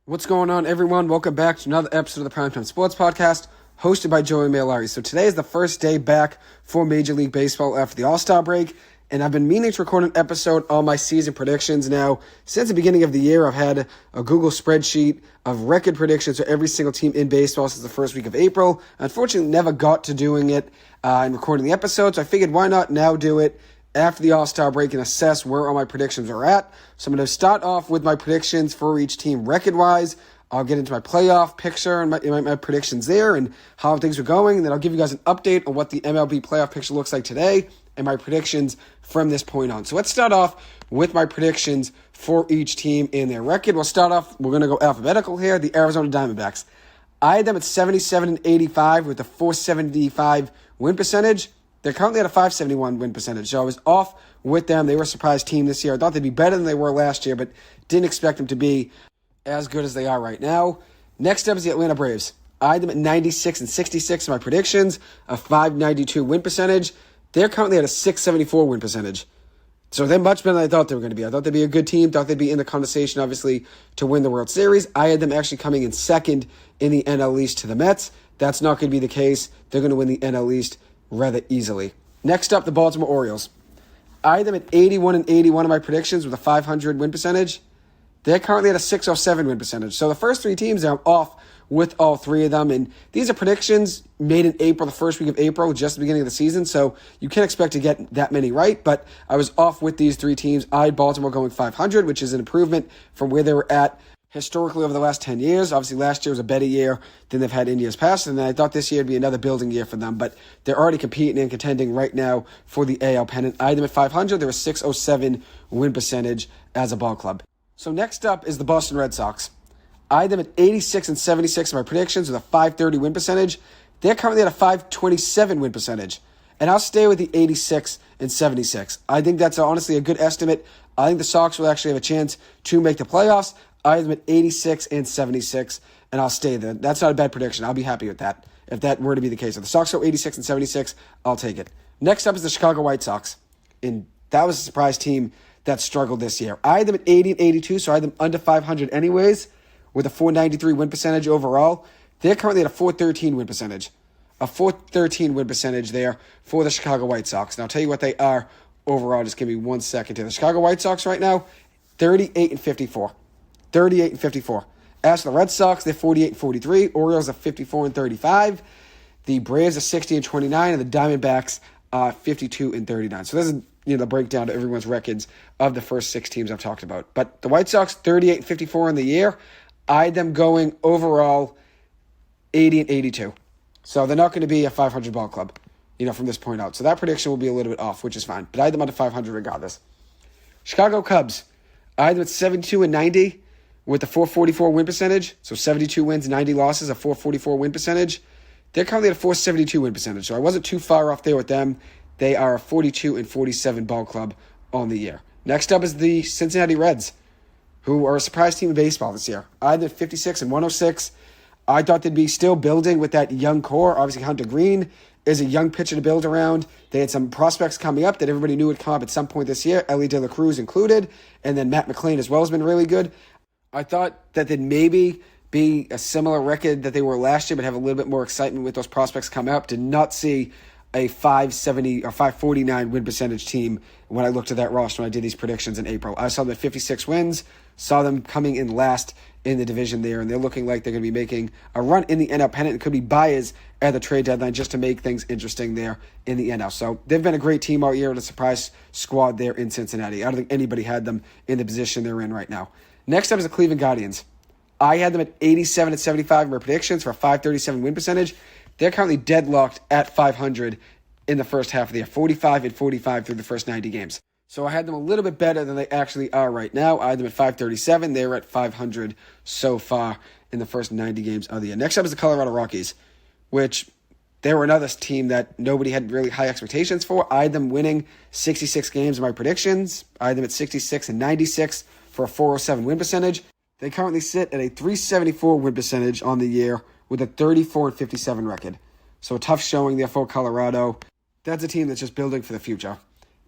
What's going on, everyone? Welcome back to another episode of the Primetime Sports Podcast, hosted by Joey Mailari. So today is the first day back for Major League Baseball after the All-Star break, and I've been meaning to record an episode on my season predictions. Now, since the beginning of the year, I've had a Google spreadsheet of record predictions for every single team in baseball since the first week of April. Unfortunately, never got to doing it and recording the episode, so I figured why not now do it after the All-Star break and assess where all my predictions are at. So I'm going to start off with my predictions for each team record-wise. I'll get into my playoff picture and my predictions there and how things are going. And then I'll give you guys an update on what the MLB playoff picture looks like today and my predictions from this point on. So let's start off with my predictions for each team in their record. We'll start off, we're going to go alphabetical here, the Arizona Diamondbacks. I had them at 77-85 with a .475 win percentage. They're currently at a .571 win percentage, so I was off with them. They were a surprise team this year. I thought they'd be better than they were last year, but didn't expect them to be as good as they are right now. Next up is the Atlanta Braves. I had them at 96-66 in my predictions, a .592 win percentage. They're currently at a .674 win percentage. So they're much better than I thought they were going to be. I thought they'd be a good team, thought they'd be in the conversation, obviously, to win the World Series. I had them actually coming in second in the NL East to the Mets. That's not going to be the case. They're going to win the NL East rather easily. Next up, the Baltimore Orioles. I had them at 81-81 in my predictions with a .500 win percentage. They're currently at a .607 win percentage. So the first three teams, I'm off with all three of them. And these are predictions made in April, the first week of April, just the beginning of the season. So you can't expect to get that many right. But I was off with these three teams. I had Baltimore going .500, which is an improvement from where they were at historically over the last 10 years. Obviously, last year was a better year than they've had in years past, and I thought this year would be another building year for them, but they're already competing and contending right now for the AL pennant. I had them at .500. They're a .607 win percentage as a ball club. So next up is the Boston Red Sox. I had them at 86-76 in my predictions with a .530 win percentage. They're currently at a .527 win percentage, and I'll stay with the 86-76. I think that's honestly a good estimate. I think the Sox will actually have a chance to make the playoffs. I have them at 86-76, and I'll stay there. That's not a bad prediction. I'll be happy with that if that were to be the case. If the Sox go 86-76, I'll take it. Next up is the Chicago White Sox, and that was a surprise team that struggled this year. I had them at 80-82, so I had them under .500 anyways, with a .493 win percentage overall. They're currently at a .413 win percentage. A .413 win percentage there for the Chicago White Sox. And I'll tell you what they are overall. Just give me 1 second here. The Chicago White Sox right now, 38-54. 38-54. As for the Red Sox, they're 48-43. Orioles are 54-35. The Braves are 60-29, and the Diamondbacks are 52-39. So this is the breakdown to everyone's records of the first six teams I've talked about. But the White Sox 38-54 in the year. I had them going overall 80-82. So they're not going to be a .500 ball club, from this point out. So that prediction will be a little bit off, which is fine. But I had them under .500 regardless. Chicago Cubs. I had them at 72-90. With a .444 win percentage, so 72 wins, 90 losses, a .444 win percentage. They're currently at a .472 win percentage, so I wasn't too far off there with them. They are a 42-47 ball club on the year. Next up is the Cincinnati Reds, who are a surprise team in baseball this year. I had them 56-106. I thought they'd be still building with that young core. Obviously, Hunter Green is a young pitcher to build around. They had some prospects coming up that everybody knew would come up at some point this year, Ellie De La Cruz included, and then Matt McClain as well has been really good. I thought that they'd maybe be a similar record that they were last year, but have a little bit more excitement with those prospects coming up. Did not see a .570 or .549 win percentage team when I looked at that roster when I did these predictions in April. I saw them at 56 wins, saw them coming in last in the division there, and they're looking like they're going to be making a run in the NL pennant. It could be buyers at the trade deadline just to make things interesting there in the NL. So they've been a great team all year and a surprise squad there in Cincinnati. I don't think anybody had them in the position they're in right now. Next up is the Cleveland Guardians. I had them at 87-75 in my predictions for a .537 win percentage. They're currently deadlocked at .500 in the first half of the year, 45-45 through the first 90 games. So I had them a little bit better than they actually are right now. I had them at .537. They were at .500 so far in the first 90 games of the year. Next up is the Colorado Rockies, which they were another team that nobody had really high expectations for. I had them winning 66 games in my predictions. I had them at 66-96 for a .407 win percentage. They currently sit at a .374 win percentage on the year with a 34-57 record. So a tough showing there for Colorado. That's a team that's just building for the future.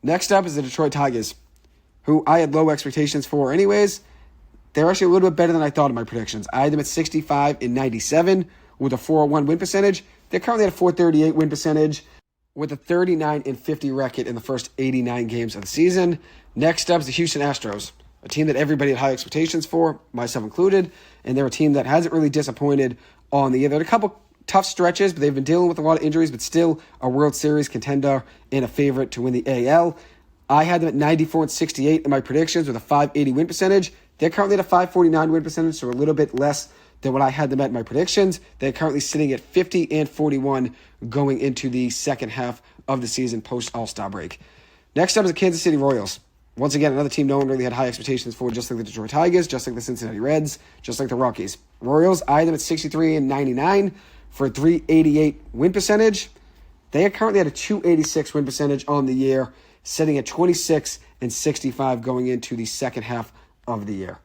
Next up is the Detroit Tigers, who I had low expectations for anyways. they're actually a little bit better than I thought in my predictions. I had them at 65-97 with a 401 win percentage. They're currently at a 438 win percentage with a 39-50 record in the first 89 games of the season. Next up is the Houston Astros, a team that everybody had high expectations for, myself included, and they're a team that hasn't really disappointed on the year. There are a couple tough stretches, but they've been dealing with a lot of injuries, but still a World Series contender and a favorite to win the AL. I had them at 94-68 in my predictions with a 580 win percentage. They're currently at a 549 win percentage, so a little bit less than what I had them at in my predictions. They're currently sitting at 50-41 going into the second half of the season post All-Star break. Next up is the Kansas City Royals. Once again, another team no one really had high expectations for, just like the Detroit Tigers, just like the Cincinnati Reds, just like the Rockies. Royals, I had them at 63-99 for a 388 win percentage. They are currently at a 286 win percentage on the year, sitting at 26-65 going into the second half of the year.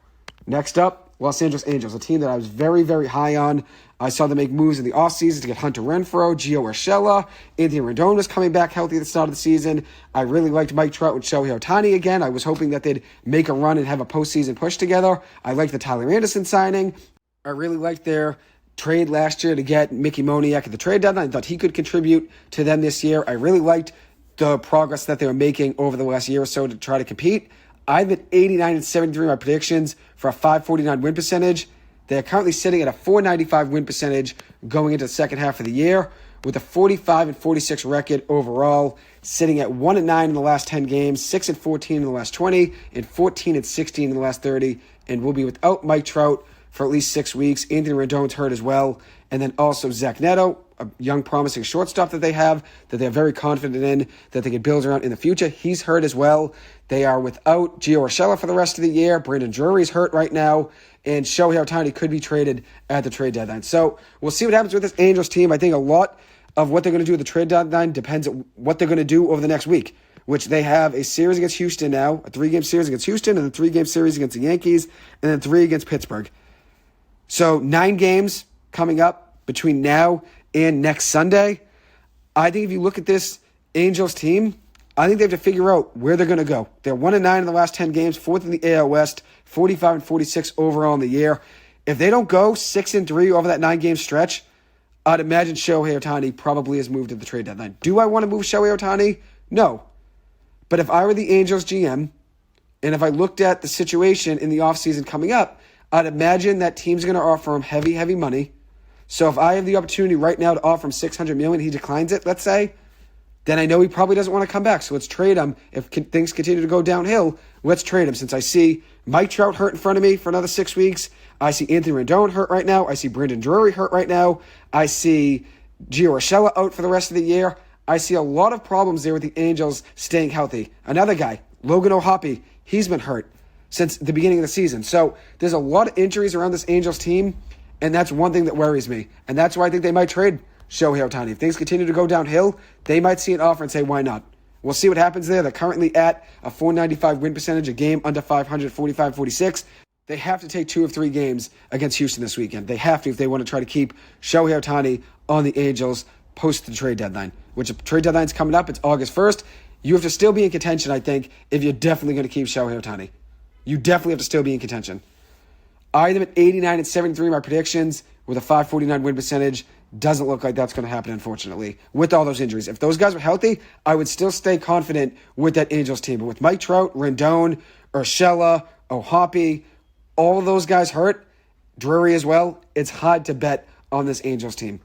Next up, Los Angeles Angels, a team that I was very, very high on. I saw them make moves in the offseason to get Hunter Renfroe, Gio Urshela. Anthony Rendon was coming back healthy at the start of the season. I really liked Mike Trout and Shohei Ohtani again. I was hoping that they'd make a run and have a postseason push together. I liked the Tyler Anderson signing. I really liked their trade last year to get Mickey Moniak at the trade deadline. I thought he could contribute to them this year. I really liked the progress that they were making over the last year or so to try to compete. I've been 89-73 in my predictions for a 549 win percentage. They're currently sitting at a 495 win percentage going into the second half of the year with a 45-46 record overall, sitting at 1-9 in the last 10 games, 6-14 in the last 20, and 14-16 in the last 30, and will be without Mike Trout for at least 6 weeks. Anthony Rendon's hurt as well, and then also Zach Neto, a young promising shortstop that they have, that they're very confident in, that they can build around in the future. He's hurt as well. They are without Gio Urshela for the rest of the year. Brandon Drury's hurt right now, and Shohei Ohtani could be traded at the trade deadline. So we'll see what happens with this Angels team. I think a lot of what they're going to do at the trade deadline depends on what they're going to do over the next week, which they have a series against Houston now, a 3-game series against Houston, and a 3-game series against the Yankees, and then 3 against Pittsburgh. So 9 games coming up between now and next Sunday. I think if you look at this Angels team, I think they have to figure out where they're going to go. They're 1-9 in the last 10 games, 4th in the AL West, 45-46 overall in the year. If they don't go 6-3 over that 9-game stretch, I'd imagine Shohei Ohtani probably has moved to the trade deadline. Do I want to move Shohei Ohtani? No. But if I were the Angels GM, and if I looked at the situation in the offseason coming up, I'd imagine that team's going to offer him heavy, heavy money. So if I have the opportunity right now to offer him $600 million, he declines it, let's say, then I know he probably doesn't want to come back. So let's trade him. If things continue to go downhill, let's trade him. Since I see Mike Trout hurt in front of me for another 6 weeks, I see Anthony Rendon hurt right now, I see Brandon Drury hurt right now, I see Gio Urshela out for the rest of the year. I see a lot of problems there with the Angels staying healthy. Another guy, Logan O'Hoppe, he's been hurt since the beginning of the season. So there's a lot of injuries around this Angels team, and that's one thing that worries me. And that's why I think they might trade Shohei Ohtani. If things continue to go downhill, they might see an offer and say, why not? We'll see what happens there. They're currently at a 495 win percentage, a game under 500, 45-46. They have to take 2 of 3 games against Houston this weekend. They have to if they want to try to keep Shohei Ohtani on the Angels post the trade deadline, which the trade deadline's coming up. It's August 1st. You have to still be in contention, I think, if you're definitely going to keep Shohei Ohtani. You definitely have to still be in contention. I had them at 89-73 in my predictions with a 549 win percentage. Doesn't look like that's going to happen, unfortunately, with all those injuries. If those guys were healthy, I would still stay confident with that Angels team. But with Mike Trout, Rendon, Urshela, O'Hoppe, all of those guys hurt, Drury as well, it's hard to bet on this Angels team.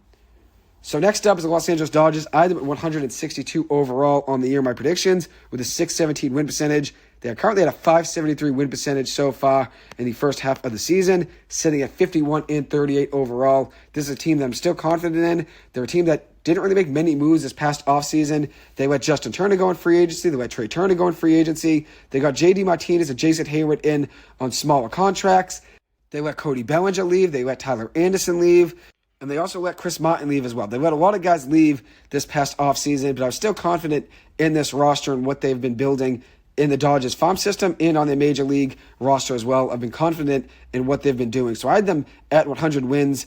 So next up is the Los Angeles Dodgers. I had them at 162 overall on the year in my predictions with a 617 win percentage. They are currently at a 573 win percentage so far in the first half of the season, sitting at 51-38 overall. This is a team that I'm still confident in. They're a team that didn't really make many moves this past offseason. They let Justin Turner go in free agency. They let Trey Turner go in free agency. They got J.D. Martinez and Jason Hayward in on smaller contracts. They let Cody Bellinger leave. They let Tyler Anderson leave. And they also let Chris Martin leave as well. They let a lot of guys leave this past offseason, but I was still confident in this roster and what they've been building in the Dodgers farm system and on their major league roster as well. I've been confident in what they've been doing. So I had them at 100 wins.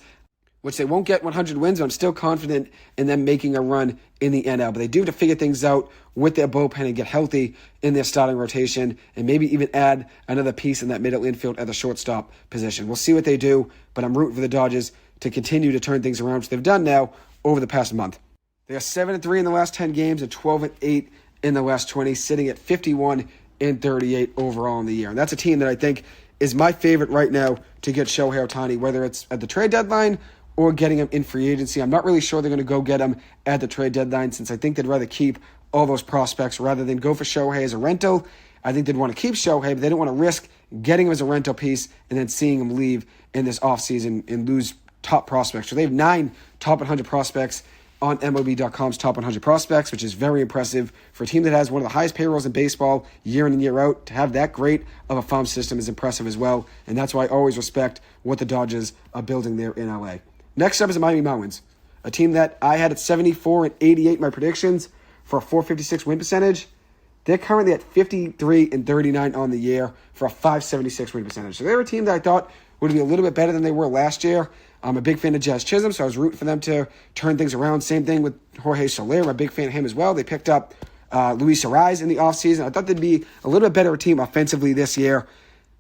which they won't get 100 wins, but I'm still confident in them making a run in the NL. But they do have to figure things out with their bullpen and get healthy in their starting rotation and maybe even add another piece in that middle infield at the shortstop position. We'll see what they do, but I'm rooting for the Dodgers to continue to turn things around, which they've done now over the past month. They are 7-3 in the last 10 games and 12-8 in the last 20, sitting at 51-38 overall in the year. And that's a team that I think is my favorite right now to get Shohei Ohtani, whether it's at the trade deadline or getting him in free agency. I'm not really sure they're going to go get him at the trade deadline, since I think they'd rather keep all those prospects rather than go for Shohei as a rental. I think they'd want to keep Shohei, but they don't want to risk getting him as a rental piece and then seeing him leave in this offseason and lose top prospects. So they have 9 top 100 prospects on MLB.com's top 100 prospects, which is very impressive for a team that has one of the highest payrolls in baseball year in and year out. To have that great of a farm system is impressive as well, and that's why I always respect what the Dodgers are building there in LA. Next up is the Miami Marlins, a team that I had at 74-88 my predictions for a .456 win percentage. They're currently at 53-39 on the year for a .576 win percentage. So they're a team that I thought would be a little bit better than they were last year. I'm a big fan of Jazz Chisholm, so I was rooting for them to turn things around. Same thing with Jorge Soler. I'm a big fan of him as well. They picked up Luis Ariz in the offseason. I thought they'd be a little bit better team offensively this year.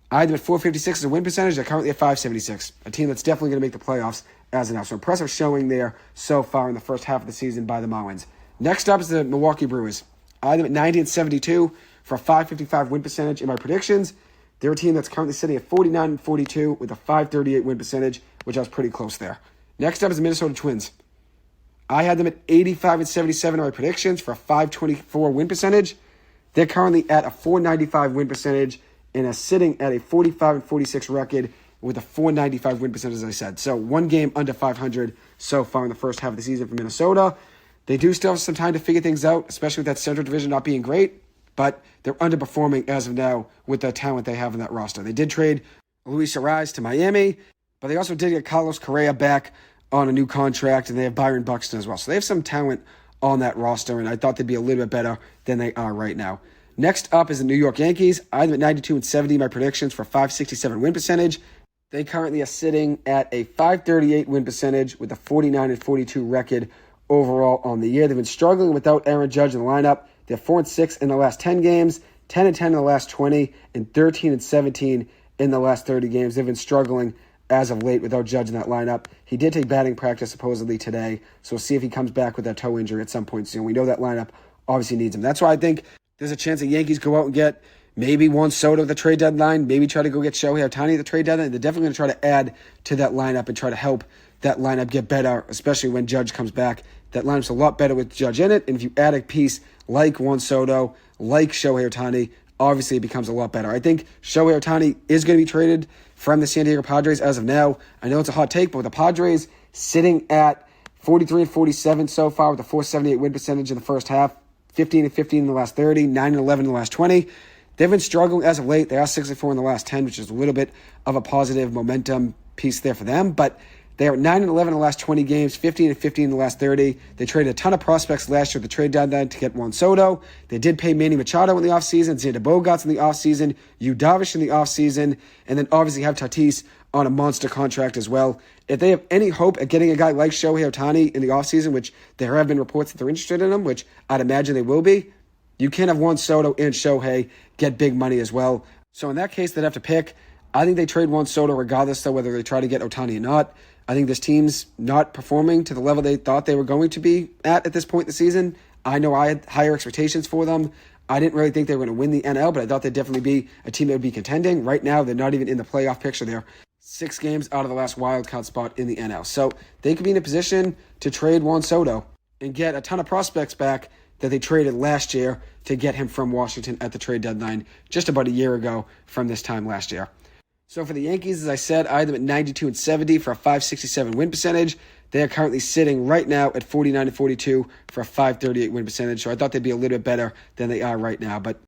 I had them at .456 as a win percentage. They're currently at .576, a team that's definitely going to make the playoffs as of now. So impressive showing there so far in the first half of the season by the Marlins. Next up is the Milwaukee Brewers. I had them at 90-72 for a .555 win percentage in my predictions. They're a team that's currently sitting at 49-42 with a .538 win percentage, which I was pretty close there. Next up is the Minnesota Twins. I had them at 85-77 in my predictions for a .524 win percentage. They're currently at a .495 win percentage and are sitting at a 45-46 record with a .495 win percentage, as I said. So one game under 500 so far in the first half of the season for Minnesota. They do still have some time to figure things out, especially with that Central Division not being great, but they're underperforming as of now with the talent they have in that roster. They did trade Luis Ariz to Miami, but they also did get Carlos Correa back on a new contract, and they have Byron Buxton as well. So they have some talent on that roster, and I thought they'd be a little bit better than they are right now. Next up is the New York Yankees. I have at 92-70 my predictions for .567 win percentage. They currently are sitting at a .538 win percentage with a 49-42 record overall on the year. They've been struggling without Aaron Judge in the lineup. They're 4-6 in the last 10 games, 10-10 in the last 20, and 13-17 in the last 30 games. They've been struggling as of late without Judge in that lineup. He did take batting practice supposedly today, so we'll see if he comes back with that toe injury at some point soon. We know that lineup obviously needs him. That's why I think there's a chance the Yankees go out and get maybe Juan Soto at the trade deadline, maybe try to go get Shohei Ohtani at the trade deadline. They're definitely going to try to add to that lineup and try to help that lineup get better, especially when Judge comes back. That lineup's a lot better with Judge in it, and if you add a piece like Juan Soto, like Shohei Ohtani, obviously it becomes a lot better. I think Shohei Ohtani is going to be traded from the San Diego Padres as of now. I know it's a hot take, but with the Padres sitting at 43-47 so far with a .478 win percentage in the first half, 15-15 in the last 30, 9-11 in the last 20. They've been struggling as of late. They are 6-4 in the last 10, which is a little bit of a positive momentum piece there for them, but they are 9-11 in the last 20 games, 15-15 in the last 30. They traded a ton of prospects last year at the trade deadline to get Juan Soto. They did pay Manny Machado in the offseason, Xander Bogaerts in the offseason, Yu Darvish in the offseason, and then obviously have Tatis on a monster contract as well. If they have any hope at getting a guy like Shohei Ohtani in the offseason, which there have been reports that they're interested in him, which I'd imagine they will be, you can't have Juan Soto and Shohei get big money as well. So in that case, they'd have to pick. I think they trade Juan Soto regardless, though, whether they try to get Ohtani or not. I think this team's not performing to the level they thought they were going to be at this point in the season. I know I had higher expectations for them. I didn't really think they were going to win the NL, but I thought they'd definitely be a team that would be contending. Right now, they're not even in the playoff picture. They're 6 games out of the last wild card spot in the NL. So they could be in a position to trade Juan Soto and get a ton of prospects back that they traded last year to get him from Washington at the trade deadline just about a year ago from this time last year. So for the Yankees, as I said, I had them at 92-70 for a .567 win percentage. They are currently sitting right now at 49-42 for a .538 win percentage. So I thought they'd be a little bit better than they are right now. But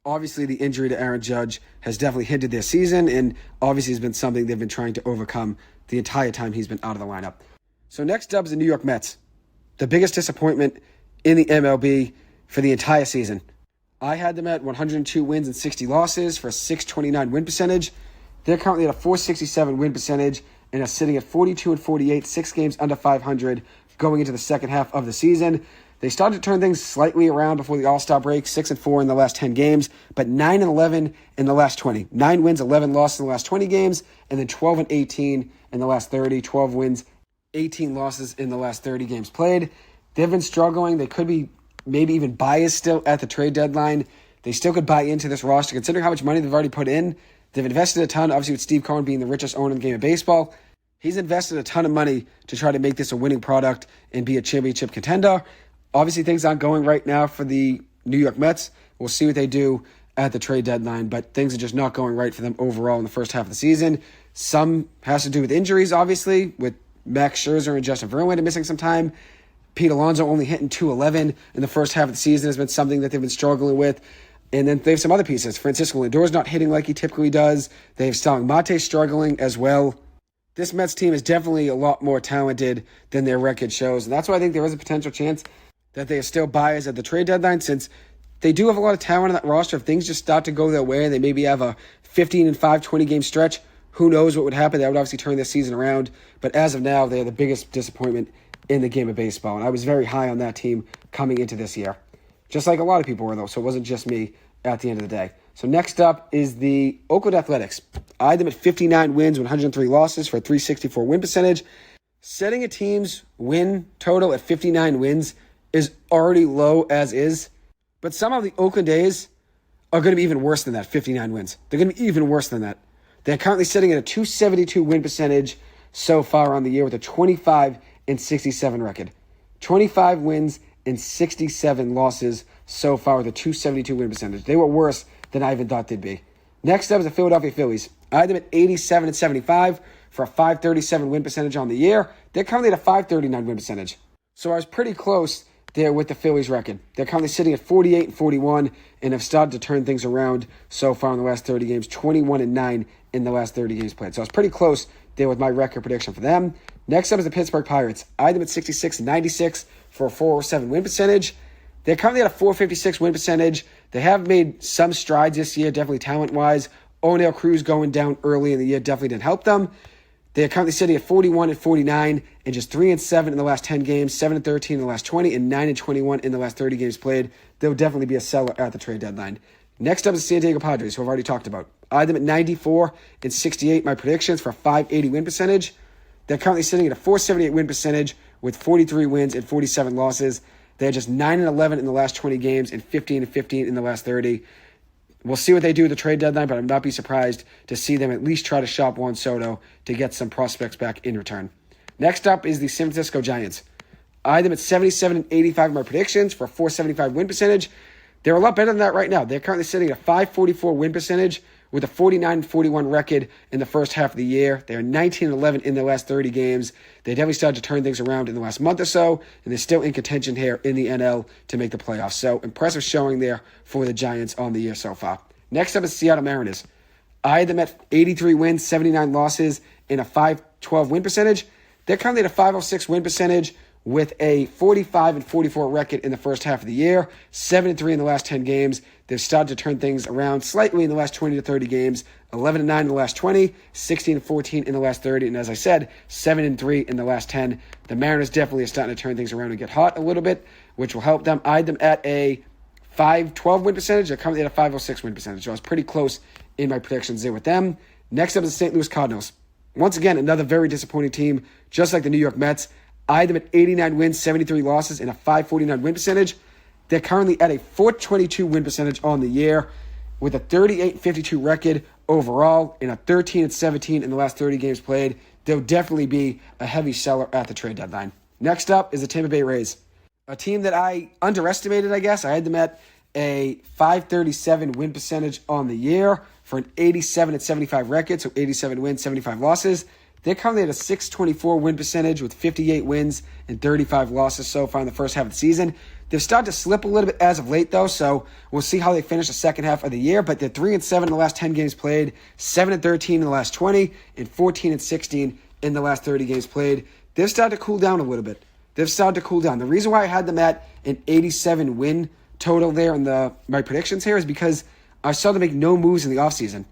obviously the injury to Aaron Judge has definitely hindered their season, and obviously has been something they've been trying to overcome the entire time he's been out of the lineup. So next up is the New York Mets, the biggest disappointment in the MLB for the entire season. I had them at 102 wins and 60 losses for a .629 win percentage. They're currently at a .467 win percentage and are sitting at 42-48, 6 games under 500 going into the second half of the season. They started to turn things slightly around before the All-Star break, 6-4 in the last 10 games, but 9-11 in the last 20. 9 wins, 11 losses in the last 20 games, and then 12-18 in the last 30. 12 wins, 18 losses in the last 30 games played. They've been struggling. They could be maybe even biased still at the trade deadline. They still could buy into this roster, considering how much money they've already put in. They've invested a ton, obviously with Steve Cohen being the richest owner in the game of baseball. He's invested a ton of money to try to make this a winning product and be a championship contender. Obviously, things aren't going right now for the New York Mets. We'll see what they do at the trade deadline, but things are just not going right for them overall in the first half of the season. Some has to do with injuries, obviously, with Max Scherzer and Justin Verlander missing some time. Pete Alonso only hitting .211 in the first half of the season has been something that they've been struggling with. And then they have some other pieces. Francisco Lindor's not hitting like he typically does. They have Starling Marte struggling as well. This Mets team is definitely a lot more talented than their record shows, and that's why I think there is a potential chance that they are still buyers at the trade deadline, since they do have a lot of talent on that roster. If things just start to go their way and they maybe have a 15-5, 20-game stretch, who knows what would happen. That would obviously turn their season around. But as of now, they are the biggest disappointment in the game of baseball. And I was very high on that team coming into this year. Just like a lot of people were, though, so it wasn't just me at the end of the day. So next up is the Oakland Athletics. I had them at 59 wins, 103 losses for a .364 win percentage. Setting a team's win total at 59 wins is already low as is, but somehow the Oakland A's are going to be even worse than that, 59 wins. They're going to be even worse than that. They're currently sitting at a .272 win percentage so far on the year with a 25-67 record. 25 wins and 67 losses so far with a .272 win percentage. They were worse than I even thought they'd be. Next up is the Philadelphia Phillies. I had them at 87-75 for a .537 win percentage on the year. They're currently at a .539 win percentage. So I was pretty close there with the Phillies record. They're currently sitting at 48-41 and have started to turn things around so far in the last 30 games, 21-9 in the last 30 games played. So I was pretty close there with my record prediction for them. Next up is the Pittsburgh Pirates. I had them at 66-96 for a .407 win percentage. They're currently at a .456 win percentage. They have made some strides this year, definitely talent-wise. O'Neal Cruz going down early in the year definitely didn't help them. They are currently sitting at 41-49 and just 3-7 in the last 10 games, 7-13 in the last 20, and 9-21 in the last 30 games played. They'll definitely be a seller at the trade deadline. Next up is the San Diego Padres, who I've already talked about. I had them at 94-68, my predictions for a .580 win percentage. They're currently sitting at a .478 win percentage with 43 wins and 47 losses. They're just 9-11 in the last 20 games and 15-15 in the last 30. We'll see what they do at the trade deadline, but I would not be surprised to see them at least try to shop Juan Soto to get some prospects back in return. Next up is the San Francisco Giants. I had them at 77-85 in my predictions for a .475 win percentage. They're a lot better than that right now. They're currently sitting at a .544 win percentage with a 49-41 record in the first half of the year. They're 19-11 in the last 30 games. They definitely started to turn things around in the last month or so, and they're still in contention here in the NL to make the playoffs. So impressive showing there for the Giants on the year so far. Next up is Seattle Mariners. I had them at 83 wins, 79 losses, and a .512 win percentage. They're currently at a .506 win percentage with a 45-44 record in the first half of the year, 7-3 in the last 10 games. They've started to turn things around slightly in the last 20 to 30 games, 11-9 in the last 20, 16-14 in the last 30, and as I said, 7-3 in the last 10. The Mariners definitely are starting to turn things around and get hot a little bit, which will help them. I had them at a .512 win percentage. They're currently at a .506 win percentage, so I was pretty close in my predictions there with them. Next up is the St. Louis Cardinals. Once again, another very disappointing team, just like the New York Mets. I had them at 89 wins, 73 losses, and a .549 win percentage. They're currently at a .422 win percentage on the year with a 38-52 record overall and a 13-17 in the last 30 games played. They'll definitely be a heavy seller at the trade deadline. Next up is the Tampa Bay Rays, a team that I underestimated, I guess. I had them at a .537 win percentage on the year for an 87-75 record, so 87 wins, 75 losses. They're currently at a .624 win percentage with 58 wins and 35 losses so far in the first half of the season. They've started to slip a little bit as of late, though, so we'll see how they finish the second half of the year. But they're 3-7 in the last 10 games played, 7-13 in the last 20, and 14-16 in the last 30 games played. They've started to cool down a little bit. The reason why I had them at an 87 win total there in my predictions here is because I saw them make no moves in the offseason.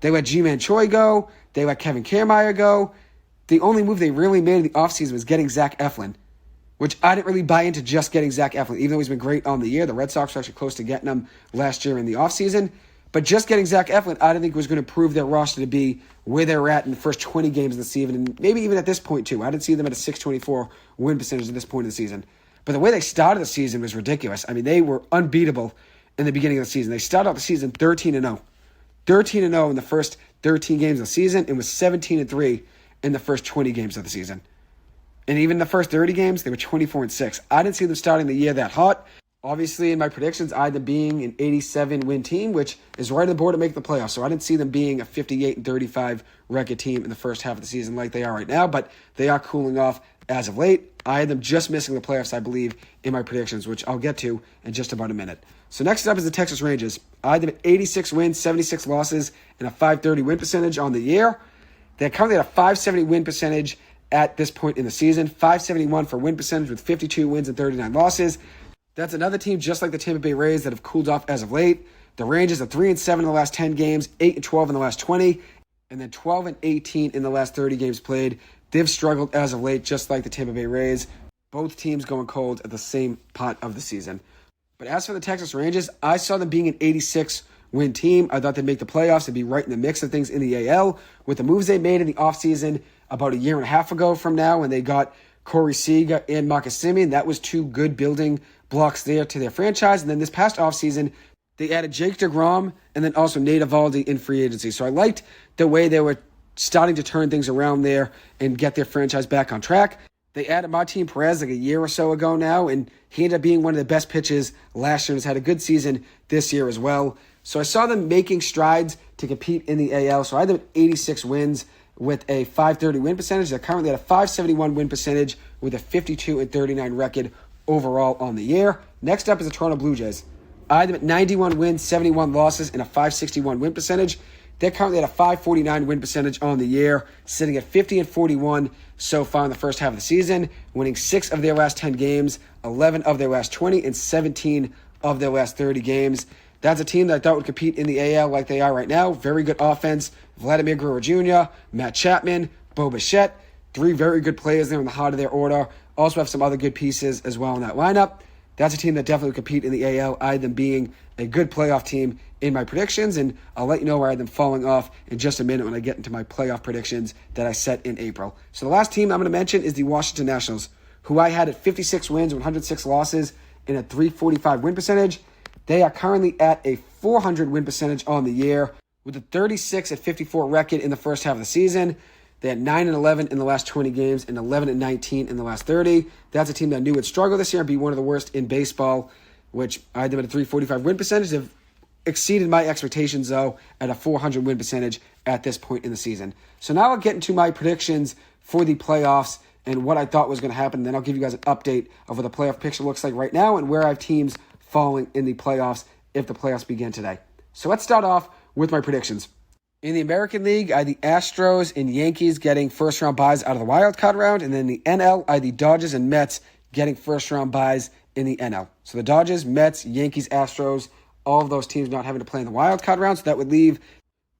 They let G-Man Choi go. They let Kevin Kiermaier go. the only move they really made in the offseason was getting Zach Eflin, which I didn't really buy into just getting Zach Eflin, even though he's been great on the year. The Red Sox were actually close to getting him last year in the offseason. But just getting Zach Eflin, I didn't think was going to prove their roster to be where they're at in the first 20 games of the season, and maybe even at this point, too. I didn't see them at a .624 win percentage at this point of the season. But the way they started the season was ridiculous. I mean, they were unbeatable in the beginning of the season. They started out the season 13-0. 13-0 in the first 13 games of the season, and was 17-3 in the first 20 games of the season. And even the first 30 games, they were 24-6. I didn't see them starting the year that hot. Obviously, in my predictions, I had them being an 87-win team, which is right on the board to make the playoffs. So I didn't see them being a 58-35 record team in the first half of the season like they are right now, but they are cooling off as of late. I had them just missing the playoffs, I believe, in my predictions, which I'll get to in just about a minute. So next up is the Texas Rangers. I had them at 86 wins, 76 losses, and a .530 win percentage on the year. They're currently at a .570 win percentage at this point in the season. .571 for win percentage with 52 wins and 39 losses. That's another team just like the Tampa Bay Rays that have cooled off as of late. The Rangers are 3-7 in the last 10 games, 8-12 in the last 20, and then 12-18 in the last 30 games played. They've struggled as of late, just like the Tampa Bay Rays. Both teams going cold at the same part of the season. But as for the Texas Rangers, I saw them being an 86-win team. I thought they'd make the playoffs and be right in the mix of things in the AL. With the moves they made in the offseason about a year and a half ago from now when they got Corey Seager and Marcus Semien, that was two good building blocks there to their franchise. And then this past offseason, they added Jake DeGrom and then also Nate Eovaldi in free agency. So I liked the way they were starting to turn things around there and get their franchise back on track. They added Martin Perez like a year or so ago now, and he ended up being one of the best pitchers last year and has had a good season this year as well. So I saw them making strides to compete in the AL. So I had them at 86 wins with a .530 win percentage. They're currently at a .571 win percentage with a 52-39 record overall on the year. Next up is the Toronto Blue Jays. I had them at 91 wins, 71 losses, and a .561 win percentage. They're currently at a .549 win percentage on the year, sitting at 50-41 so far in the first half of the season, winning 6 of their last 10 games, 11 of their last 20, and 17 of their last 30 games. That's a team that I thought would compete in the AL like they are right now. Very good offense. Vladimir Guerrero Jr., Matt Chapman, Bo Bichette, 3 very good players there in the heart of their order. Also have some other good pieces as well in that lineup. That's a team that definitely would compete in the AL. I had them being a good playoff team in my predictions, and I'll let you know where I had them falling off in just a minute when I get into my playoff predictions that I set in April. So the last team I'm going to mention is the Washington Nationals, who I had at 56 wins, 106 losses, and a .345 win percentage. They are currently at a .400 win percentage on the year with a 36-54 record in the first half of the season. They had 9-11 in the last 20 games and 11-19 in the last 30. That's a team that I knew would struggle this year and be one of the worst in baseball, which I had them at a .345 win percentage. They've exceeded my expectations, though, at a .400 win percentage at this point in the season. So now I'll get into my predictions for the playoffs and what I thought was going to happen. Then I'll give you guys an update of what the playoff picture looks like right now and where I have teams falling in the playoffs if the playoffs begin today. So let's start off with my predictions. In the American League, I had the Astros and Yankees getting first-round byes out of the wild card round. And then the NL, I had the Dodgers and Mets getting first-round byes in the NL. So the Dodgers, Mets, Yankees, Astros, all of those teams not having to play in the wild card round. So that would leave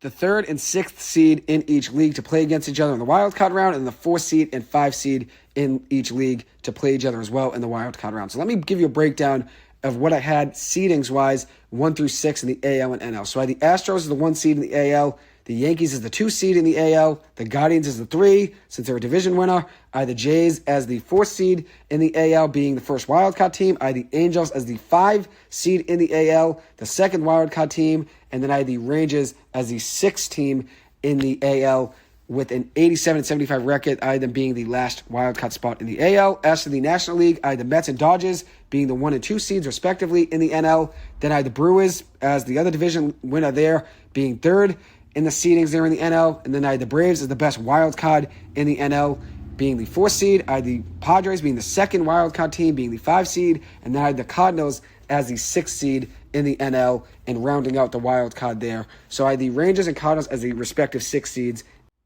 the 3rd and 6th seed in each league to play against each other in the wild card round, and the 4th seed and 5th seed in each league to play each other as well in the wild card round. So let me give you a breakdown of what I had seedings-wise, 1 through 6 in the AL and NL. So I had the Astros as the 1 seed in the AL, the Yankees as the 2 seed in the AL, the Guardians as the 3, since they're a division winner. I had the Jays as the 4th seed in the AL, being the first wildcard team. I had the Angels as the 5 seed in the AL, the second wildcard team, and then I had the Rangers as the 6th team in the AL with an 87-75 record. I had them being the last wildcard spot in the AL. As for the National League, I had the Mets and Dodgers being the 1 and 2 seeds respectively in the NL. Then I had the Brewers as the other division winner there, being 3rd in the seedings there in the NL. And then I had the Braves as the best wild card in the NL, being the 4th seed. I had the Padres being the second wild card team, being the 5 seed. And then I had the Cardinals as the 6th seed in the NL and rounding out the wild card there. So I had the Rangers and Cardinals as the respective 6 seeds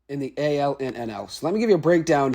in the AL and NL. So let me give you a breakdown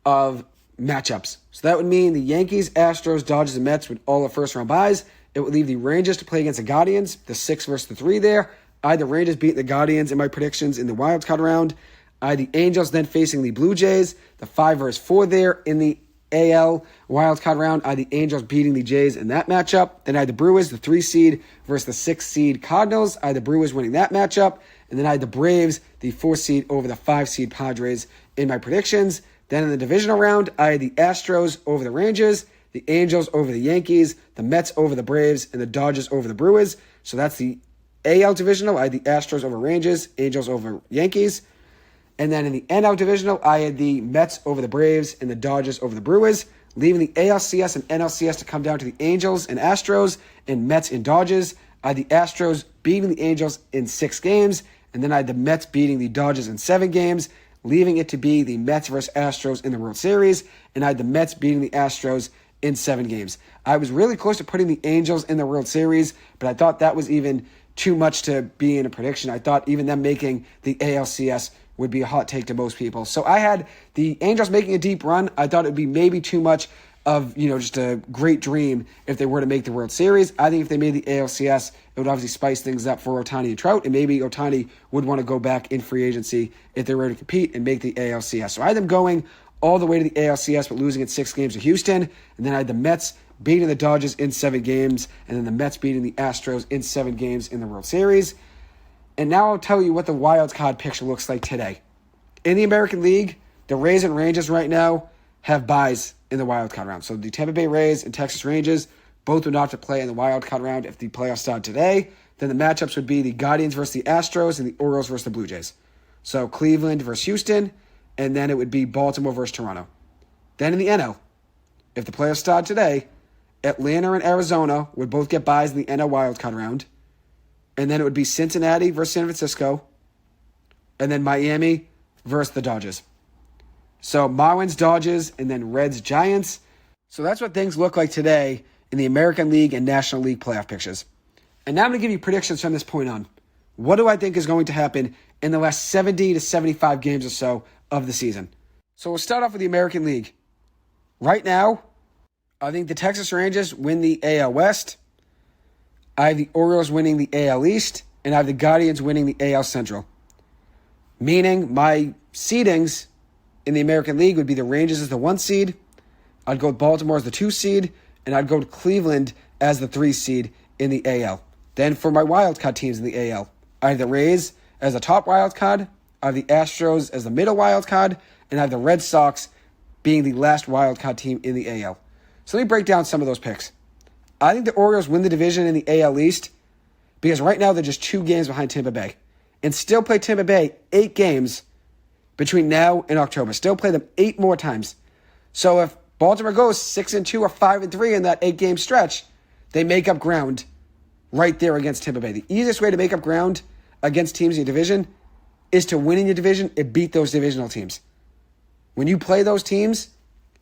of matchups. So that would mean the Yankees, Astros, Dodgers, and Mets would all have first-round byes. It would leave the Rangers to play against the Guardians, the 6 versus the 3 there. I had the Rangers beat the Guardians in my predictions in the wild card round. I had the Angels then facing the Blue Jays, the 5 versus 4 there in the AL wildcard round. I had the Angels beating the Jays in that matchup. Then I had the Brewers, the 3 seed, versus the 6 seed Cardinals. I had the Brewers winning that matchup. And then I had the Braves, the 4 seed, over the 5 seed Padres in my predictions. Then in the divisional round, I had the Astros over the Rangers, the Angels over the Yankees, the Mets over the Braves, and the Dodgers over the Brewers. So that's the AL divisional. I had the Astros over Rangers, Angels over Yankees. And then in the NL divisional, I had the Mets over the Braves and the Dodgers over the Brewers, leaving the ALCS and NLCS to come down to the Angels and Astros and Mets and Dodgers. I had the Astros beating the Angels in 6 games, and then I had the Mets beating the Dodgers in 7 games, leaving it to be the Mets versus Astros in the World Series, and I had the Mets beating the Astros in 7 games. I was really close to putting the Angels in the World Series, but I thought that was even too much to be in a prediction. I thought even them making the ALCS would be a hot take to most people. So I had the Angels making a deep run. I thought it would be maybe too much of, just a great dream if they were to make the World Series. I think if they made the ALCS, it would obviously spice things up for Ohtani and Trout, and maybe Ohtani would want to go back in free agency if they were to compete and make the ALCS. So I had them going all the way to the ALCS, but losing in 6 games to Houston. And then I had the Mets beating the Dodgers in 7 games, and then the Mets beating the Astros in 7 games in the World Series. And now I'll tell you what the wild card picture looks like today. In the American League, the Rays and Rangers right now have byes in the wild card round. So the Tampa Bay Rays and Texas Rangers both would not have to play in the wild card round if the playoffs started today. Then the matchups would be the Guardians versus the Astros and the Orioles versus the Blue Jays. So Cleveland versus Houston, and then it would be Baltimore versus Toronto. Then in the NL, if the playoffs started today, Atlanta and Arizona would both get byes in the NL wildcard round. And then it would be Cincinnati versus San Francisco. And then Miami versus the Dodgers. So Marlins, Dodgers, and then Reds, Giants. So that's what things look like today in the American League and National League playoff pictures. And now I'm going to give you predictions from this point on. What do I think is going to happen in the last 70 to 75 games or so of the season? So we'll start off with the American League. Right now, I think the Texas Rangers win the AL West. I have the Orioles winning the AL East, and I have the Guardians winning the AL Central. Meaning my seedings in the American League would be the Rangers as the 1 seed, I'd go with Baltimore as the 2 seed, and I'd go with Cleveland as the 3 seed in the AL. Then for my wildcard teams in the AL, I have the Rays as the top wildcard, I have the Astros as the middle wildcard, and I have the Red Sox being the last wildcard team in the AL. So let me break down some of those picks. I think the Orioles win the division in the AL East because right now they're just 2 games behind Tampa Bay. And still play Tampa Bay 8 games between now and October. Still play them 8 more times. So if Baltimore goes 6-2 or 5-3 in that 8-game stretch, they make up ground right there against Tampa Bay. The easiest way to make up ground against teams in your division is to win in your division and beat those divisional teams. When you play those teams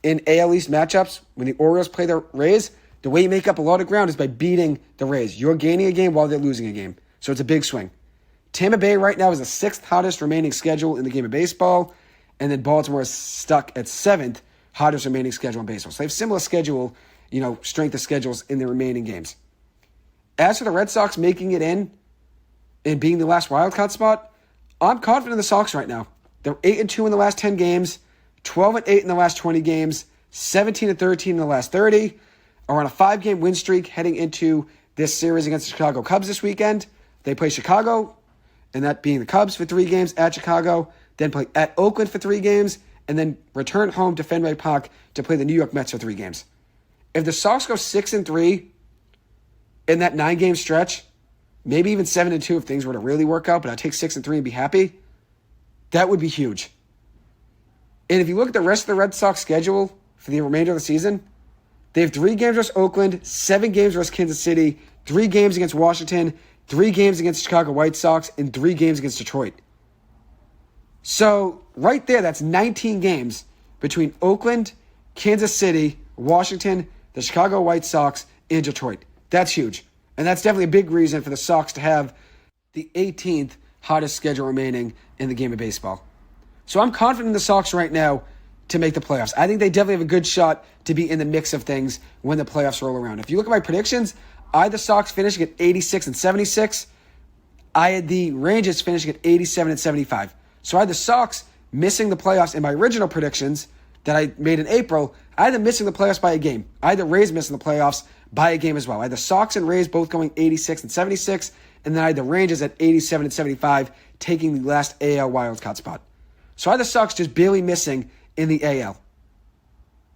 in AL East matchups, when the Orioles play the Rays, the way you make up a lot of ground is by beating the Rays. You're gaining a game while they're losing a game. So it's a big swing. Tampa Bay right now is the 6th hottest remaining schedule in the game of baseball, and then Baltimore is stuck at 7th hottest remaining schedule in baseball. So they have similar schedule, strength of schedules in the remaining games. As for the Red Sox making it in and being the last wildcard spot, I'm confident in the Sox right now. They're 8-2 in the last 10 games, 12-8 in the last 20 games, 17-13 in the last 30, are on a 5-game win streak heading into this series against the Chicago Cubs this weekend. They play Chicago, and that being the Cubs for 3 games at Chicago, then play at Oakland for 3 games, and then return home to Fenway Park to play the New York Mets for 3 games. If the Sox go 6-3 in that 9-game stretch, maybe even 7-2 if things were to really work out, but I'd take 6-3 and be happy, that would be huge. And if you look at the rest of the Red Sox schedule for the remainder of the season, they have 3 games versus Oakland, 7 games versus Kansas City, 3 games against Washington, 3 games against Chicago White Sox, and 3 games against Detroit. So right there, that's 19 games between Oakland, Kansas City, Washington, the Chicago White Sox, and Detroit. That's huge. And that's definitely a big reason for the Sox to have the 18th hottest schedule remaining in the game of baseball. So I'm confident in the Sox right now to make the playoffs. I think they definitely have a good shot to be in the mix of things when the playoffs roll around. If you look at my predictions, I had the Sox finishing at 86-76. I had the Rangers finishing at 87-75. So I had the Sox missing the playoffs in my original predictions that I made in April. I had them missing the playoffs by a game. I had the Rays missing the playoffs by a game as well. I had the Sox and Rays both going 86 and 76, and then I had the Rangers at 87 and 75, taking the last AL wildcard spot. So I had the Sox just barely missing in the AL.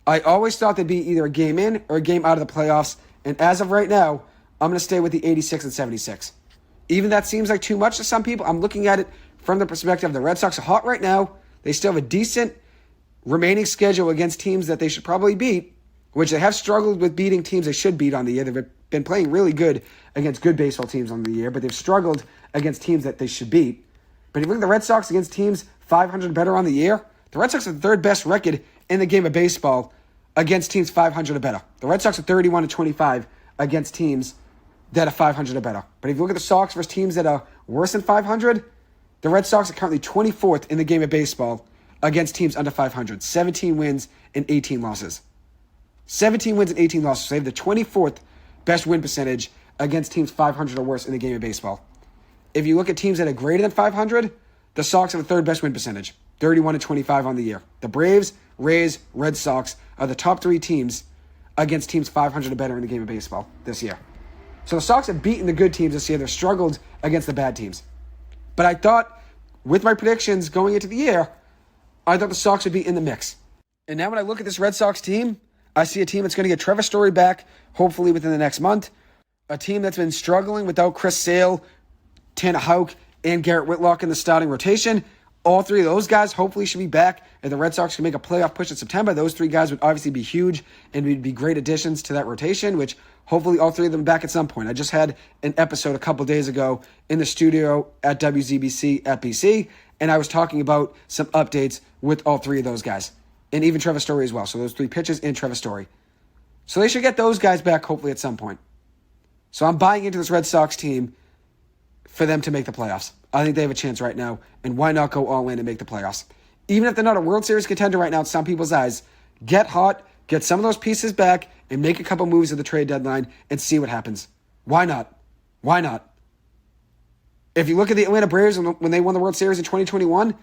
I always thought they'd be either a game in or a game out of the playoffs, and as of right now, I'm going to stay with the 86 and 76. Even that seems like too much to some people. I'm looking at it from the perspective of the Red Sox are hot right now. They still have a decent remaining schedule against teams that they should probably beat, which they have struggled with beating teams they should beat on the year. They've been playing really good against good baseball teams on the year, but they've struggled against teams that they should beat. But if you look at the Red Sox against teams 500 better on the year, the Red Sox have the third best record in the game of baseball against teams 500 or better. The Red Sox are 31 and 25 against teams that are 500 or better. But if you look at the Sox versus teams that are worse than 500, the Red Sox are currently 24th in the game of baseball against teams under 500. 17 wins and 18 losses. 17 wins and 18 losses. So they have the 24th best win percentage against teams 500 or worse in the game of baseball. If you look at teams that are greater than 500, the Sox have the third best win percentage. 31 and 25 on the year. The Braves, Rays, Red Sox are the top three teams against teams 500 or better in the game of baseball this year. So the Sox have beaten the good teams this year. They've struggled against the bad teams. But I thought, with my predictions going into the year, I thought the Sox would be in the mix. And now when I look at this Red Sox team, I see a team that's going to get Trevor Story back, hopefully within the next month. A team that's been struggling without Chris Sale, Tanner Houck, and Garrett Whitlock in the starting rotation. All three of those guys hopefully should be back. If the Red Sox can make a playoff push in September, those three guys would obviously be huge and would be great additions to that rotation, which hopefully all three of them are back at some point. I just had an episode a couple days ago in the studio at WZBC at BC, and I was talking about some updates with all three of those guys, and even Trevor Story as well. So those three pitchers and Trevor Story. So they should get those guys back hopefully at some point. So I'm buying into this Red Sox team for them to make the playoffs. I think they have a chance right now, and why not go all in and make the playoffs? Even if they're not a World Series contender right now in some people's eyes, get hot, get some of those pieces back, and make a couple moves at the trade deadline and see what happens. Why not? Why not? If you look at the Atlanta Braves when they won the World Series in 2021,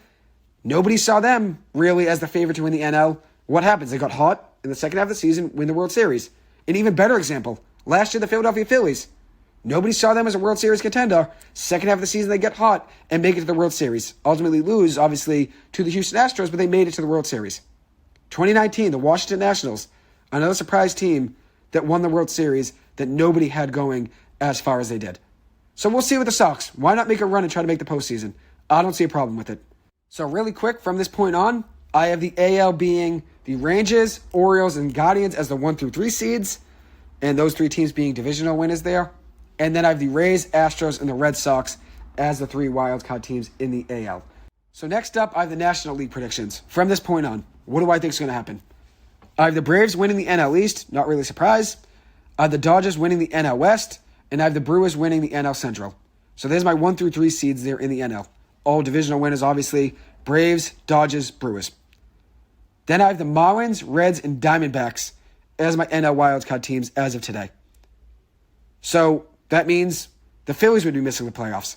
nobody saw them really as the favorite to win the NL. What happens? They got hot in the second half of the season, win the World Series. An even better example, last year the Philadelphia Phillies. Nobody saw them as a World Series contender. Second half of the season, they get hot and make it to the World Series. Ultimately lose, obviously, to the Houston Astros, but they made it to the World Series. 2019, the Washington Nationals, another surprise team that won the World Series that nobody had going as far as they did. So we'll see with the Sox. Why not make a run and try to make the postseason? I don't see a problem with it. So really quick, from this point on, I have the AL being the Rangers, Orioles, and Guardians as the 1 through 3 seeds, and those three teams being divisional winners there. And then I have the Rays, Astros, and the Red Sox as the 3 wildcard teams in the AL. So next up, I have the National League predictions. From this point on, what do I think is going to happen? I have the Braves winning the NL East, not really surprised. I have the Dodgers winning the NL West, and I have the Brewers winning the NL Central. So there's my 1 through 3 seeds there in the NL. All divisional winners, obviously. Braves, Dodgers, Brewers. Then I have the Marlins, Reds, and Diamondbacks as my NL wildcard teams as of today. So that means the Phillies would be missing the playoffs.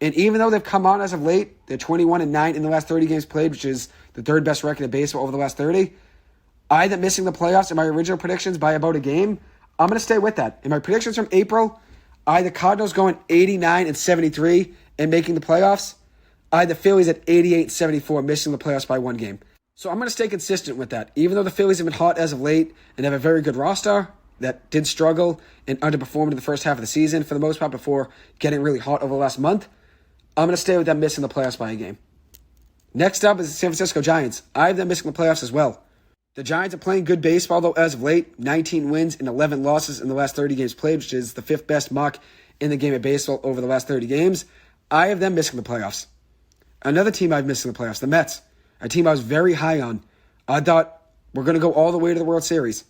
And even though they've come on as of late, they're 21-9 in the last 30 games played, which is the third best record in baseball over the last 30. I had them missing the playoffs in my original predictions by about a game. I'm going to stay with that. In my predictions from April, I had the Cardinals going 89-73 and making the playoffs. I had the Phillies at 88-74, missing the playoffs by one game. So I'm going to stay consistent with that. Even though the Phillies have been hot as of late and have a very good roster that did struggle and underperformed in the first half of the season for the most part before getting really hot over the last month, I'm going to stay with them missing the playoffs by a game. Next up is the San Francisco Giants. I have them missing the playoffs as well. The Giants are playing good baseball, though, as of late. 19 wins and 11 losses in the last 30 games played, which is the 5th best mark in the game of baseball over the last 30 games. I have them missing the playoffs. Another team I've missed in the playoffs, the Mets, a team I was very high on. I thought we're going to go all the way to the World Series.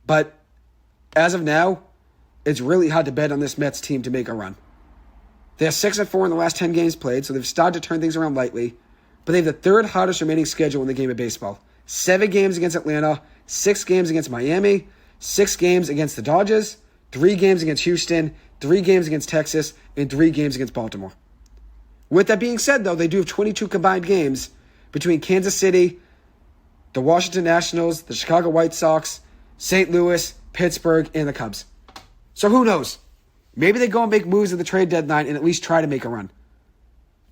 But as of now, it's really hard to bet on this Mets team to make a run. They're 6-4 in the last 10 games played, so they've started to turn things around lightly. But they have the third hardest remaining schedule in the game of baseball. 7 games against Atlanta, 6 games against Miami, 6 games against the Dodgers, 3 games against Houston, 3 games against Texas, and 3 games against Baltimore. With that being said, though, they do have 22 combined games between Kansas City, the Washington Nationals, the Chicago White Sox, St. Louis, Pittsburgh, and the Cubs. So who knows? Maybe they go and make moves at the trade deadline and at least try to make a run.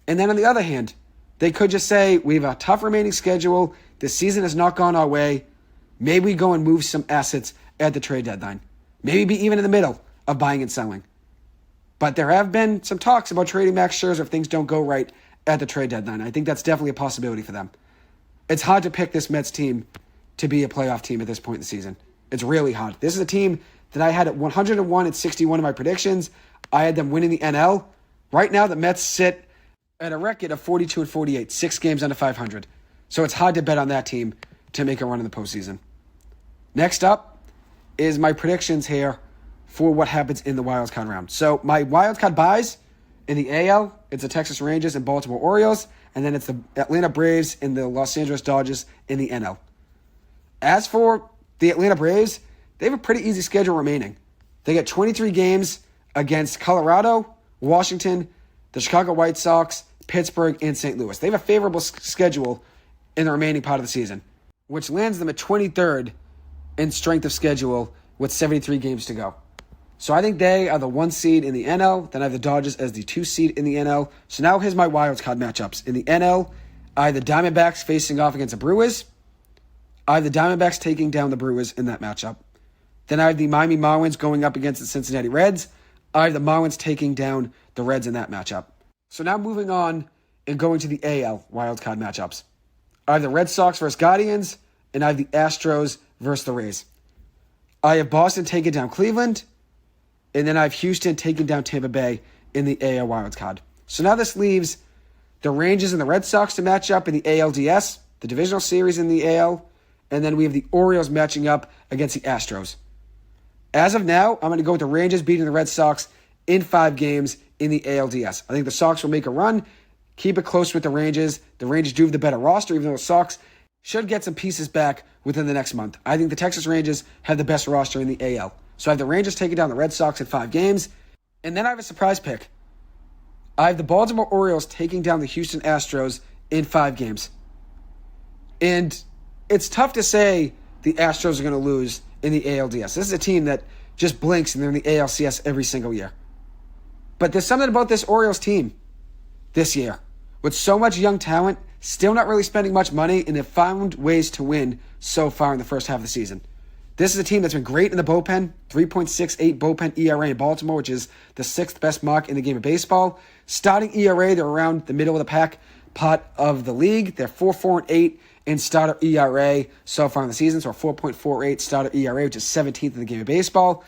And then on the other hand, they could just say, we have a tough remaining schedule. The season has not gone our way. Maybe we go and move some assets at the trade deadline. Maybe be even in the middle of buying and selling. But there have been some talks about trading Max Scherzer if things don't go right at the trade deadline. I think that's definitely a possibility for them. It's hard to pick this Mets team to be a playoff team at this point in the season. It's really hard. This is a team that I had at 101 and 61 of my predictions. I had them winning the NL. Right now, the Mets sit at a record of 42 and 48, 6 games under 500. So it's hard to bet on that team to make a run in the postseason. Next up is my predictions here for what happens in the wildcard round. So my wildcard buys in the AL, it's the Texas Rangers and Baltimore Orioles, and then it's the Atlanta Braves and the Los Angeles Dodgers in the NL. As for the Atlanta Braves, they have a pretty easy schedule remaining. They get 23 games against Colorado, Washington, the Chicago White Sox, Pittsburgh, and St. Louis. They have a favorable schedule in the remaining part of the season, which lands them at 23rd in strength of schedule with 73 games to go. So I think they are the 1 seed in the NL. Then I have the Dodgers as the 2 seed in the NL. So now here's my wildcard matchups. In the NL, I have the Diamondbacks facing off against the Brewers. I have the Diamondbacks taking down the Brewers in that matchup. Then I have the Miami Marlins going up against the Cincinnati Reds. I have the Marlins taking down the Reds in that matchup. So now moving on and going to the AL wildcard matchups. I have the Red Sox versus Guardians, and I have the Astros versus the Rays. I have Boston taking down Cleveland, and then I have Houston taking down Tampa Bay in the AL wildcard. So now this leaves the Rangers and the Red Sox to match up in the ALDS, the divisional series in the AL, and then we have the Orioles matching up against the Astros. As of now, I'm going to go with the Rangers beating the Red Sox in 5 games in the ALDS. I think the Sox will make a run, keep it close with the Rangers. The Rangers do have the better roster, even though the Sox should get some pieces back within the next month. I think the Texas Rangers have the best roster in the AL. So I have the Rangers taking down the Red Sox in 5 games. And then I have a surprise pick. I have the Baltimore Orioles taking down the Houston Astros in 5 games. And it's tough to say the Astros are going to lose in the ALDS. This is a team that just blinks and they're in the ALCS every single year. But there's something about this Orioles team this year. With so much young talent, still not really spending much money, and have found ways to win so far in the first half of the season. This is a team that's been great in the bullpen, 3.68 bullpen ERA in Baltimore, which is the 6th best mark in the game of baseball. Starting ERA, they're around the middle of the pack part of the league. They're 4.48 in starter ERA so far in the season, so a 4.48 starter ERA, which is 17th in the game of baseball.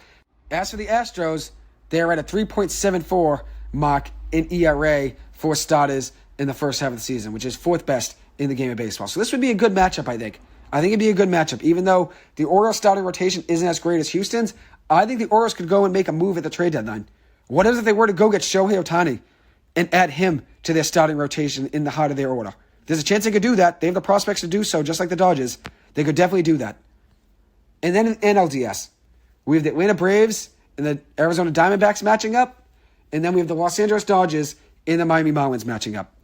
As for the Astros, they're at a 3.74 mark in ERA for starters in the first half of the season, which is 4th best in the game of baseball. So this would be a good matchup, I think. I think it'd be a good matchup. Even though the Orioles starting rotation isn't as great as Houston's, I think the Orioles could go and make a move at the trade deadline. What if they were to go get Shohei Ohtani and add him to their starting rotation in the heart of their order? There's a chance they could do that. They have the prospects to do so, just like the Dodgers. They could definitely do that. And then in NLDS, we have the Atlanta Braves and the Arizona Diamondbacks matching up. And then we have the Los Angeles Dodgers and the Miami Marlins matching up.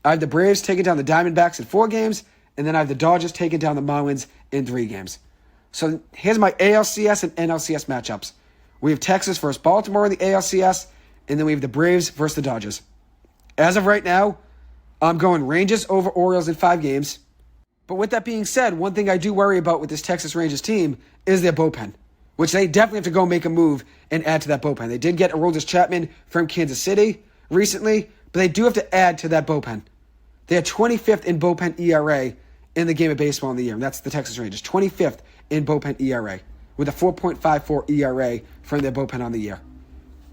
I have the Braves taking down the Diamondbacks in 4 games. And then I have the Dodgers taking down the Marlins in 3 games. So here's my ALCS and NLCS matchups. We have Texas versus Baltimore in the ALCS. And then we have the Braves versus the Dodgers. As of right now, I'm going Rangers over Orioles in 5 games. But with that being said, one thing I do worry about with this Texas Rangers team is their bullpen, which they definitely have to go make a move and add to that bullpen. They did get Aroldis Chapman from Kansas City recently, but they do have to add to that bullpen. They are 25th in bullpen ERA in the game of baseball in the year, and that's the Texas Rangers. 25th in bullpen ERA, with a 4.54 ERA from their bullpen on the year.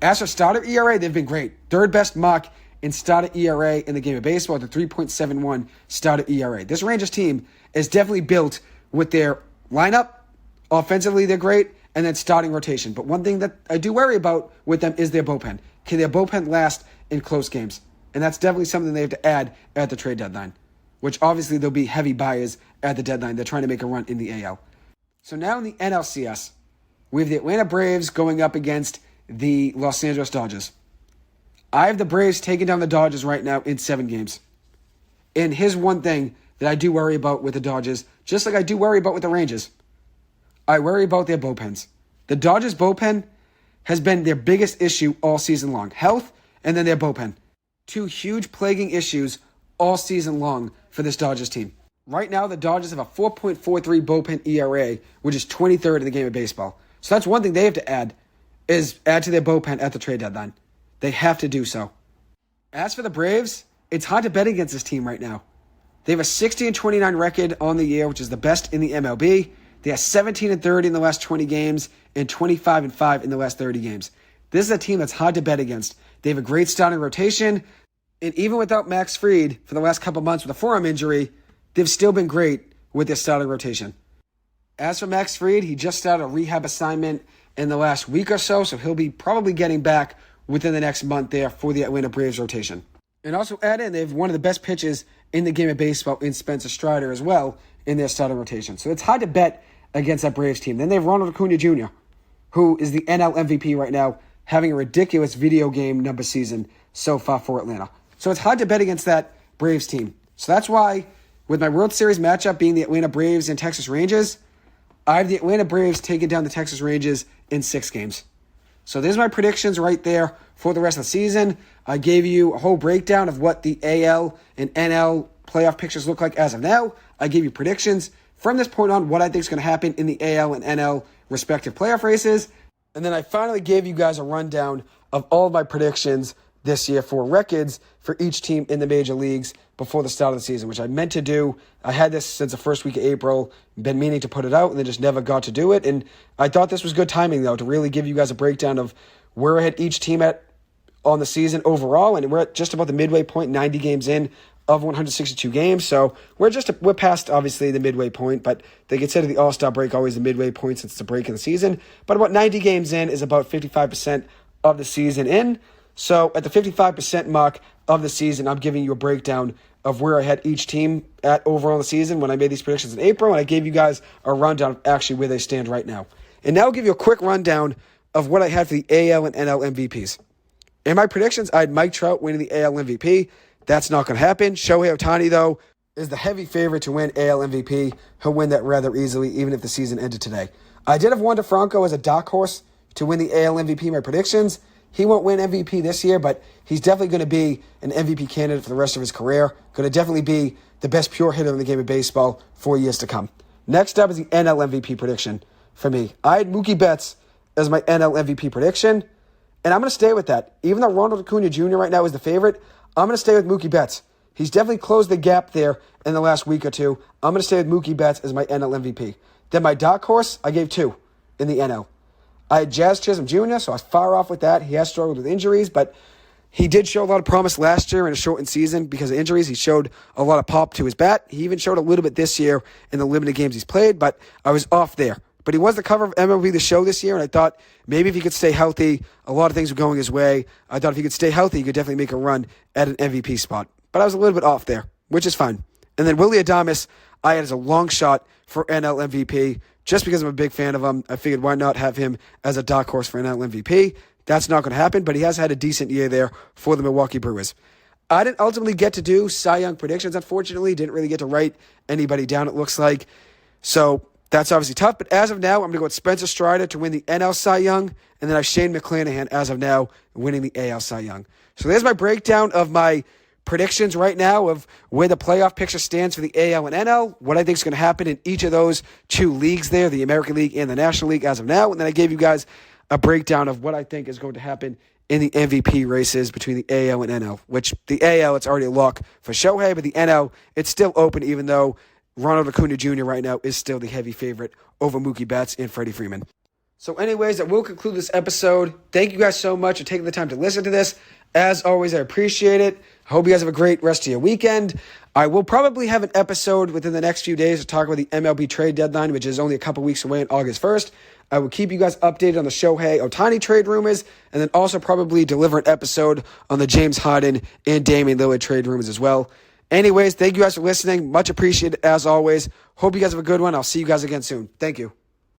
As for starter ERA, they've been great. 3rd best mark in starter ERA in the game of baseball, the 3.71 starter ERA. This Rangers team is definitely built with their lineup. Offensively, they're great, and then starting rotation. But one thing that I do worry about with them is their bullpen. Can their bullpen last in close games? And that's definitely something they have to add at the trade deadline, which obviously there'll be heavy buyers at the deadline. They're trying to make a run in the AL. So now in the NLCS, we have the Atlanta Braves going up against the Los Angeles Dodgers. I have the Braves taking down the Dodgers right now in 7 games. And here's one thing that I do worry about with the Dodgers, just like I do worry about with the Rangers. I worry about their bullpens. The Dodgers' bullpen has been their biggest issue all season long. Health and then their bullpen. 2 huge plaguing issues all season long for this Dodgers team. Right now, the Dodgers have a 4.43 bullpen ERA, which is 23rd in the game of baseball. So that's one thing they have to add to their bullpen at the trade deadline. They have to do so. As for the Braves, it's hard to bet against this team right now. They have a 60-29 record on the year, which is the best in the MLB. They are 17-30 in the last 20 games and 25-5 in the last 30 games. This is a team that's hard to bet against. They have a great starting rotation, and even without Max Fried for the last couple months with a forearm injury, they've still been great with their starting rotation. As for Max Fried, he just started a rehab assignment in the last week or so he'll be probably getting back within the next month there for the Atlanta Braves rotation. And also add in, they have one of the best pitchers in the game of baseball in Spencer Strider as well in their starting rotation. So it's hard to bet against that Braves team. Then they have Ronald Acuna Jr., who is the NL MVP right now, having a ridiculous video game number season so far for Atlanta. So it's hard to bet against that Braves team. So that's why, with my World Series matchup being the Atlanta Braves and Texas Rangers, I have the Atlanta Braves taking down the Texas Rangers in 6 games. So there's my predictions right there for the rest of the season. I gave you a whole breakdown of what the AL and NL playoff pictures look like as of now. I gave you predictions from this point on what I think is going to happen in the AL and NL respective playoff races. And then I finally gave you guys a rundown of all of my predictions this year for records for each team in the major leagues before the start of the season, which I meant to do. I had this since the first week of April, been meaning to put it out, and then just never got to do it. And I thought this was good timing, though, to really give you guys a breakdown of where I had each team at on the season overall. And we're at just about the midway point, 90 games in of 162 games. So we're past, obviously, the midway point, but they consider the All-Star break always the midway point since it's a break in the season. But about 90 games in is about 55% of the season in. So at the 55% mark of the season, I'm giving you a breakdown of where I had each team at overall in the season when I made these predictions in April, and I gave you guys a rundown of actually where they stand right now. And now I'll give you a quick rundown of what I had for the AL and NL MVPs. In my predictions, I had Mike Trout winning the AL MVP. That's not going to happen. Shohei Ohtani, though, is the heavy favorite to win AL MVP. He'll win that rather easily, even if the season ended today. I did have Wander Franco as a dark horse to win the AL MVP in my predictions. He won't win MVP this year, but he's definitely going to be an MVP candidate for the rest of his career. Going to definitely be the best pure hitter in the game of baseball for years to come. Next up is the NL MVP prediction for me. I had Mookie Betts as my NL MVP prediction, and I'm going to stay with that. Even though Ronald Acuna Jr. right now is the favorite, I'm going to stay with Mookie Betts. He's definitely closed the gap there in the last week or two. I'm going to stay with Mookie Betts as my NL MVP. Then my dark horse, I gave 2 in the NL. I had Jazz Chisholm Jr., so I was far off with that. He has struggled with injuries, but he did show a lot of promise last year in a shortened season because of injuries. He showed a lot of pop to his bat. He even showed a little bit this year in the limited games he's played, but I was off there. But he was the cover of MLB The Show this year, and I thought maybe if he could stay healthy, a lot of things were going his way. I thought if he could stay healthy, he could definitely make a run at an MVP spot. But I was a little bit off there, which is fine. And then Willy Adames, I had as a long shot for NL MVP. Just because I'm a big fan of him, I figured why not have him as a dark horse for NL MVP. That's not going to happen, but he has had a decent year there for the Milwaukee Brewers. I didn't ultimately get to do Cy Young predictions, unfortunately. Didn't really get to write anybody down, it looks like. So that's obviously tough. But as of now, I'm going to go with Spencer Strider to win the NL Cy Young, and then I have Shane McClanahan as of now winning the AL Cy Young. So there's my breakdown of my predictions right now of where the playoff picture stands for the AL and NL, what I think is going to happen in each of those 2 leagues there, the American League and the National League as of now. And then I gave you guys a breakdown of what I think is going to happen in the MVP races between the AL and NL, which the AL, it's already a lock for Shohei, but the NL, it's still open even though Ronald Acuna Jr. right now is still the heavy favorite over Mookie Betts and Freddie Freeman. So anyways, that will conclude this episode. Thank you guys so much for taking the time to listen to this. As always, I appreciate it. I hope you guys have a great rest of your weekend. I will probably have an episode within the next few days to talk about the MLB trade deadline, which is only a couple weeks away on August 1st. I will keep you guys updated on the Shohei Ohtani trade rumors, and then also probably deliver an episode on the James Harden and Damian Lillard trade rumors as well. Anyways, thank you guys for listening. Much appreciated as always. Hope you guys have a good one. I'll see you guys again soon. Thank you.